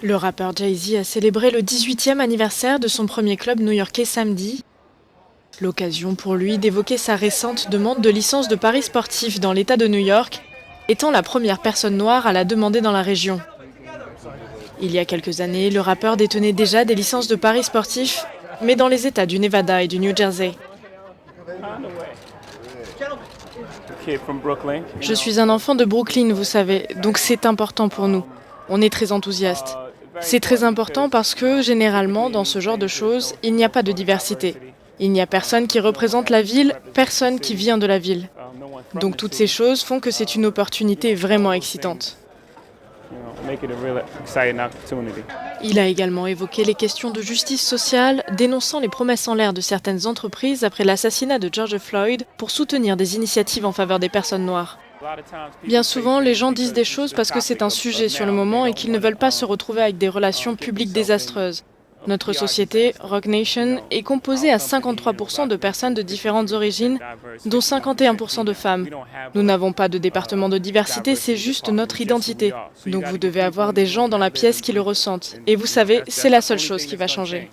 Le rappeur Jay-Z a célébré le 18e anniversaire de son premier club new-yorkais samedi. L'occasion pour lui d'évoquer sa récente demande de licence de paris sportif dans l'État de New York, étant la première personne noire à la demander dans la région. Il y a quelques années, le rappeur détenait déjà des licences de paris sportifs, mais dans les États du Nevada et du New Jersey. Je suis un enfant de Brooklyn, vous savez, donc c'est important pour nous. On est très enthousiastes. C'est très important parce que, généralement, dans ce genre de choses, il n'y a pas de diversité. Il n'y a personne qui représente la ville, personne qui vient de la ville. Donc toutes ces choses font que c'est une opportunité vraiment excitante. Il a également évoqué les questions de justice sociale, dénonçant les promesses en l'air de certaines entreprises après l'assassinat de George Floyd pour soutenir des initiatives en faveur des personnes noires. Bien souvent, les gens disent des choses parce que c'est un sujet sur le moment et qu'ils ne veulent pas se retrouver avec des relations publiques désastreuses. Notre société, Roc Nation, est composée à 53% de personnes de différentes origines, dont 51% de femmes. Nous n'avons pas de département de diversité, c'est juste notre identité. Donc vous devez avoir des gens dans la pièce qui le ressentent. Et vous savez, c'est la seule chose qui va changer.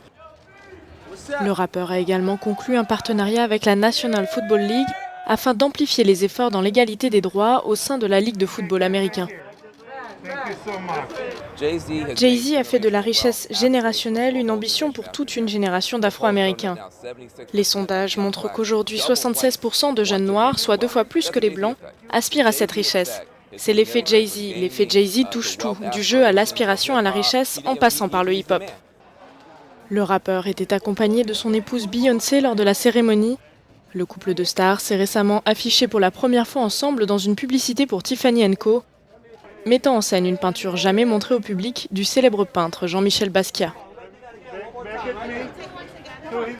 Le rappeur a également conclu un partenariat avec la National Football League afin d'amplifier les efforts dans l'égalité des droits au sein de la Ligue de football américain. Jay-Z a fait de la richesse générationnelle une ambition pour toute une génération d'Afro-Américains. Les sondages montrent qu'aujourd'hui, 76% de jeunes noirs, soit 2 fois plus que les blancs, aspirent à cette richesse. C'est l'effet Jay-Z. L'effet Jay-Z touche tout, du jeu à l'aspiration à la richesse en passant par le hip-hop. Le rappeur était accompagné de son épouse Beyoncé lors de la cérémonie. Le couple de stars s'est récemment affiché pour la première fois ensemble dans une publicité pour Tiffany & Co, mettant en scène une peinture jamais montrée au public du célèbre peintre Jean-Michel Basquiat.